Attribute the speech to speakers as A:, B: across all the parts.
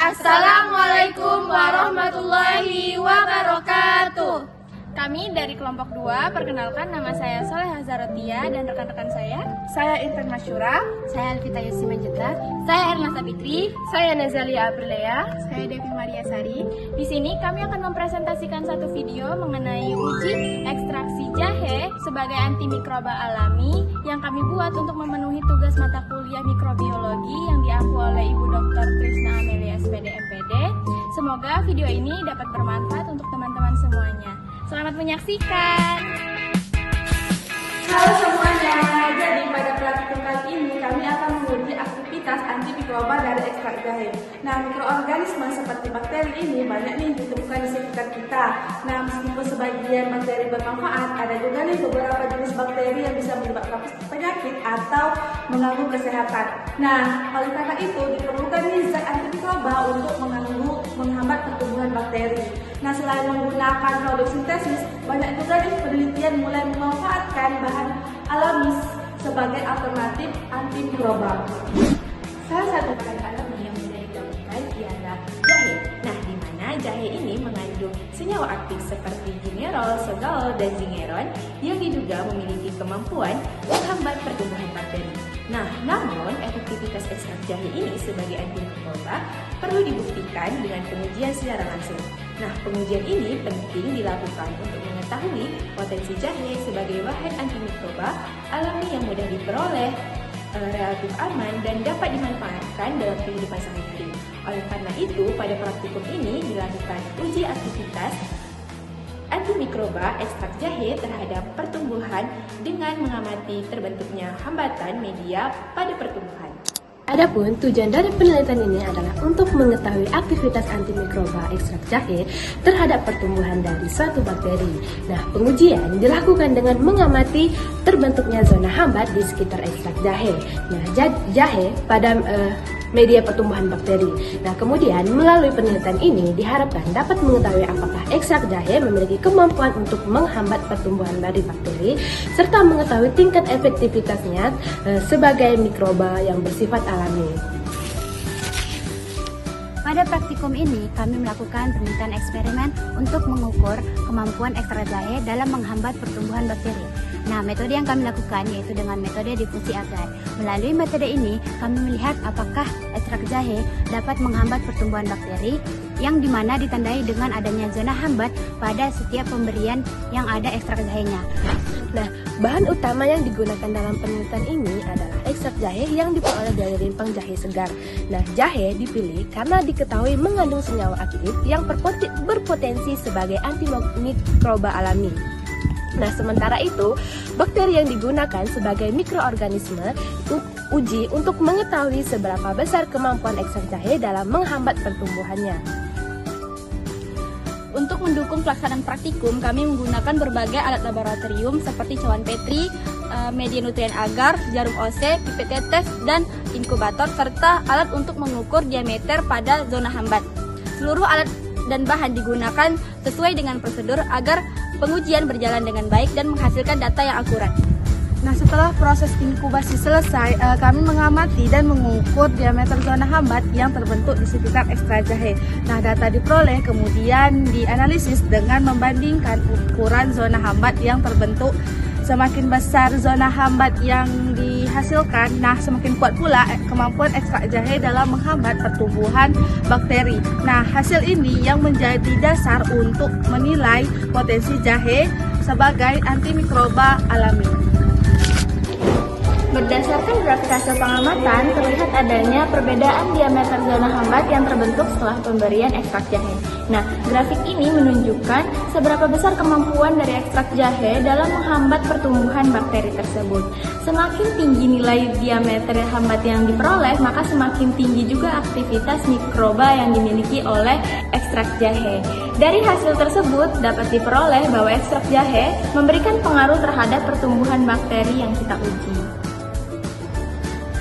A: Assalamualaikum warahmatullahi wabarakatuh.
B: Kami dari kelompok 2, perkenalkan nama saya Soleh Hazarotia dan rekan-rekan saya.
A: Saya Intan Masyura.
B: Saya Alvita Yusimanjeta. Saya Erna Sabitri.
A: Saya Nazalia Aprilea.
B: Saya Devi Maria Sari. Di sini kami akan mempresentasikan satu video mengenai uji ekstraksi jahe sebagai antimikroba alami yang kami buat untuk memenuhi tugas mata kuliah mikrobiologi yang diampu oleh Ibu Dr. Trisna Amelia SPD MPD. Semoga video ini dapat bermanfaat untuk teman-teman semuanya. Selamat menyaksikan.
A: Halo semuanya, jadi pada praktikum kali ini kami akan menguji aktivitas antimikroba dari ekstrak jahe. Nah, mikroorganisme seperti bakteri ini banyak nih ditemukan di sekitar kita. Nah, meskipun sebagian bakteri bermanfaat, ada juga nih beberapa jenis bakteri yang bisa menyebabkan penyakit atau mengganggu kesehatan. Nah, oleh karena itu diperlukan nih zat antimikroba untuk menghambat pertumbuhan bakteri. Nah, selain menggunakan produk sintesis, banyak juga nih penelitian mulai memanfaatkan bahan alami sebagai alternatif antimikroba.
C: Salah satu bahan alami yang mudah ditemukan ialah jahe. Nah, di mana jahe ini mengandung senyawa aktif seperti gingerol, sotalol, dan zingeron yang diduga memiliki kemampuan menghambat pertumbuhan bakteri. Nah, namun efektivitas ekstrak jahe ini sebagai antimikroba perlu dibuktikan dengan pengujian secara langsung. Nah, pengujian ini penting dilakukan untuk mengetahui potensi jahe sebagai bahan antimikroba alami yang mudah diperoleh, relatif aman, dan dapat dimanfaatkan dalam kehidupan sehari-hari. Oleh karena itu, pada praktikum ini dilakukan uji aktivitas antimikroba ekstrak jahe terhadap pertumbuhan dengan mengamati terbentuknya hambatan media pada pertumbuhan.
D: Adapun tujuan dari penelitian ini adalah untuk mengetahui aktivitas antimikroba ekstrak jahe terhadap pertumbuhan dari suatu bakteri. Nah, pengujian dilakukan dengan mengamati terbentuknya zona hambat di sekitar ekstrak jahe. Nah, jahe pada media pertumbuhan bakteri. Nah, kemudian melalui penelitian ini diharapkan dapat mengetahui apakah ekstrak jahe memiliki kemampuan untuk menghambat pertumbuhan dari bakteri serta mengetahui tingkat efektivitasnya sebagai mikroba yang bersifat alami.
E: Pada praktikum ini, kami melakukan penelitian eksperimen untuk mengukur kemampuan ekstrak jahe dalam menghambat pertumbuhan bakteri. Nah, metode yang kami lakukan yaitu dengan metode difusi agar. Melalui metode ini, kami melihat apakah ekstrak jahe dapat menghambat pertumbuhan bakteri yang dimana ditandai dengan adanya zona hambat pada setiap pemberian yang ada ekstrak jahenya.
D: Nah, bahan utama yang digunakan dalam penelitian ini adalah ekstrak jahe yang diperoleh dari rimpang jahe segar. Nah, jahe dipilih karena diketahui mengandung senyawa aktif yang berpotensi sebagai antimikroba alami. Nah, sementara itu, bakteri yang digunakan sebagai mikroorganisme uji untuk mengetahui seberapa besar kemampuan ekstrak jahe dalam menghambat pertumbuhannya.
B: Untuk mendukung pelaksanaan praktikum, kami menggunakan berbagai alat laboratorium seperti cawan petri, media nutrien agar, jarum OC, pipet tetes, dan inkubator, serta alat untuk mengukur diameter pada zona hambat. Seluruh alat dan bahan digunakan sesuai dengan prosedur agar pengujian berjalan dengan baik dan menghasilkan data yang akurat.
A: Nah, setelah proses inkubasi selesai, kami mengamati dan mengukur diameter zona hambat yang terbentuk di sekitar ekstrak jahe. Nah, data diperoleh kemudian dianalisis dengan membandingkan ukuran zona hambat yang terbentuk. Semakin besar zona hambat yang dihasilkan, nah semakin kuat pula kemampuan ekstrak jahe dalam menghambat pertumbuhan bakteri. Nah, hasil ini yang menjadi dasar untuk menilai potensi jahe sebagai antimikroba alami.
B: Berdasarkan grafik hasil pengamatan, terlihat adanya perbedaan diameter zona hambat yang terbentuk setelah pemberian ekstrak jahe. Nah, grafik ini menunjukkan seberapa besar kemampuan dari ekstrak jahe dalam menghambat pertumbuhan bakteri tersebut. Semakin tinggi nilai diameter hambat yang diperoleh, maka semakin tinggi juga aktivitas mikroba yang dimiliki oleh ekstrak jahe. Dari hasil tersebut dapat diperoleh bahwa ekstrak jahe memberikan pengaruh terhadap pertumbuhan bakteri yang kita uji.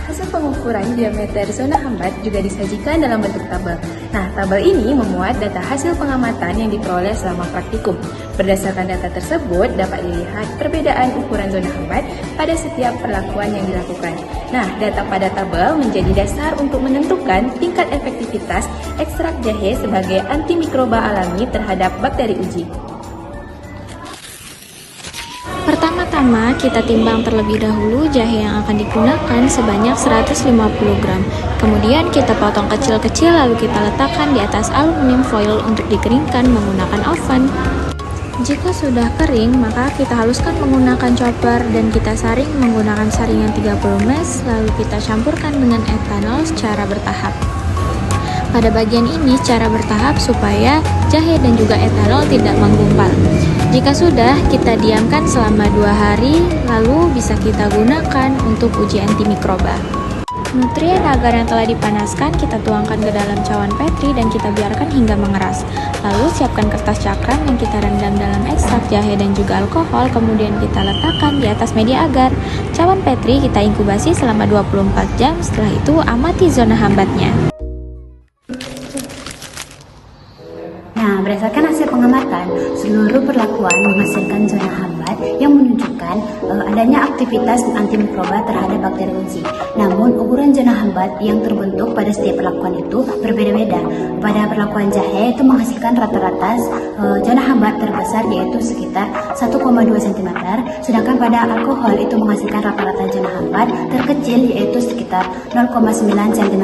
B: Hasil pengukuran diameter zona hambat juga disajikan dalam bentuk tabel. Nah, tabel ini memuat data hasil pengamatan yang diperoleh selama praktikum. Berdasarkan data tersebut, dapat dilihat perbedaan ukuran zona hambat pada setiap perlakuan yang dilakukan.
C: Nah, data pada tabel menjadi dasar untuk menentukan tingkat efektivitas ekstrak jahe sebagai antimikroba alami terhadap bakteri uji.
B: Pertama-tama kita timbang terlebih dahulu jahe yang akan digunakan sebanyak 150 gram. Kemudian kita potong kecil-kecil lalu kita letakkan di atas aluminium foil untuk dikeringkan menggunakan oven. Jika sudah kering, maka kita haluskan menggunakan chopper dan kita saring menggunakan saringan 30 mesh, lalu kita campurkan dengan etanol secara bertahap. Pada bagian ini cara bertahap supaya jahe dan juga etanol tidak menggumpal. Jika sudah, kita diamkan selama 2 hari, lalu bisa kita gunakan untuk uji antimikroba. Nutrien agar yang telah dipanaskan kita tuangkan ke dalam cawan petri dan kita biarkan hingga mengeras. Lalu siapkan kertas cakram yang kita rendam dalam ekstrak jahe dan juga alkohol, kemudian kita letakkan di atas media agar. Cawan petri kita inkubasi selama 24 jam, setelah itu amati zona hambatnya.
E: Nah, berdasarkan hasil pengamatan, seluruh perlakuan menghasilkan zona hambat yang menunjukkan adanya aktivitas antimikroba terhadap bakteri uji. Namun, ukuran zona hambat yang terbentuk pada setiap perlakuan itu berbeda-beda. Pada perlakuan jahe itu menghasilkan rata-rata zona hambat terbesar yaitu sekitar 1,2 cm, sedangkan pada alkohol itu menghasilkan rata-rata zona hambat terkecil yaitu sekitar 0,9 cm.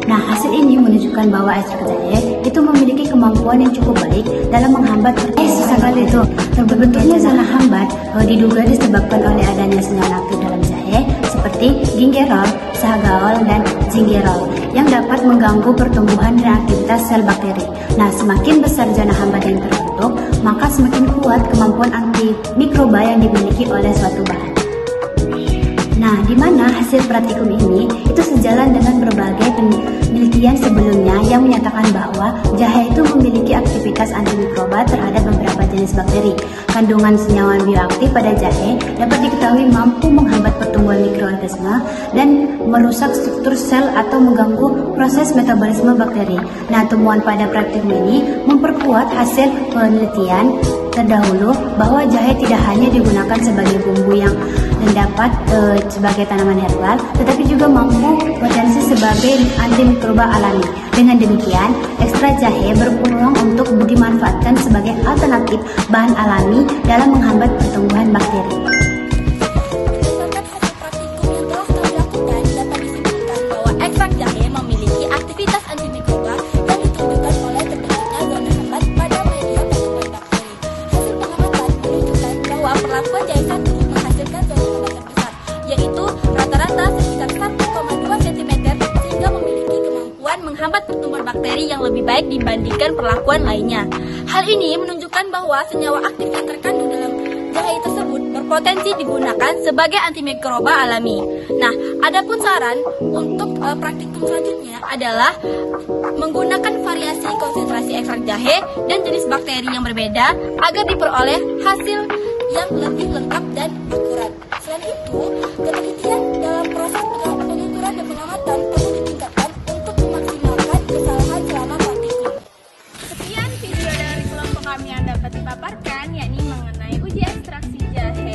E: Nah, hasil ini menunjukkan bahwa ekstrak jahe itu memiliki kemampuan yang cukup baik dalam menghambat sesekali itu. Terbentuknya zona hambat diduga disebabkan oleh adanya senyawa aktif dalam jahe seperti gingerol, sahagol, dan zingerol yang dapat mengganggu pertumbuhan dan aktivitas sel bakteri. Nah, semakin besar zona hambat yang terbentuk, maka semakin kuat kemampuan antimikroba yang dimiliki oleh suatu bahan. Nah, di mana hasil praktikum ini itu sejalan dengan berbagai penelitian sebelumnya yang menyatakan bahwa jahe itu memiliki aktivitas antimikroba terhadap beberapa jenis bakteri. Kandungan senyawa bioaktif pada jahe dapat diketahui mampu menghambat pertumbuhan mikroorganisme dan merusak struktur sel atau mengganggu proses metabolisme bakteri. Nah, temuan pada praktikum ini memperkuat hasil penelitian terdahulu bahwa jahe tidak hanya digunakan sebagai bumbu yang dapat sebagai tanaman herbal, tetapi juga mampu potensi sebagai antimikroba alami. Dengan demikian, ekstrak jahe berpeluang untuk dimanfaatkan sebagai alternatif bahan alami dalam menghambat pertumbuhan bakteri.
B: Berdasarkan hasil praktikum yang telah kami lakukan, dapat disimpulkan bahwa ekstrak jahe memiliki aktivitas antimikroba yang ditunjukkan oleh terbentuknya zona hambat pada media pertumbuhan bakteri. Hasil pengamatan menunjukkan bahwa perlakuan jahe satu menghasilkan zona hambat terbesar, yaitu rata-rata sekitar 1,2 cm sehingga memiliki kemampuan menghambat pertumbuhan bakteri yang lebih baik dibandingkan perlakuan lainnya. Hal ini menunjukkan bahwa senyawa aktif yang terkandung dalam jahe tersebut berpotensi digunakan sebagai antimikroba alami. Nah, adapun saran untuk praktikum selanjutnya adalah menggunakan variasi konsentrasi ekstrak jahe dan jenis bakteri yang berbeda agar diperoleh hasil yang lebih lengkap dan akurat. Selain itu, ketelitian dalam proses penuturan dan pengamatan perlu ditingkatkan untuk memaksimalkan kesalahan selama praktikum. Sekian video dari kelompok kami yang dapat dipaparkan, yakni mengenai uji ekstraksi jahe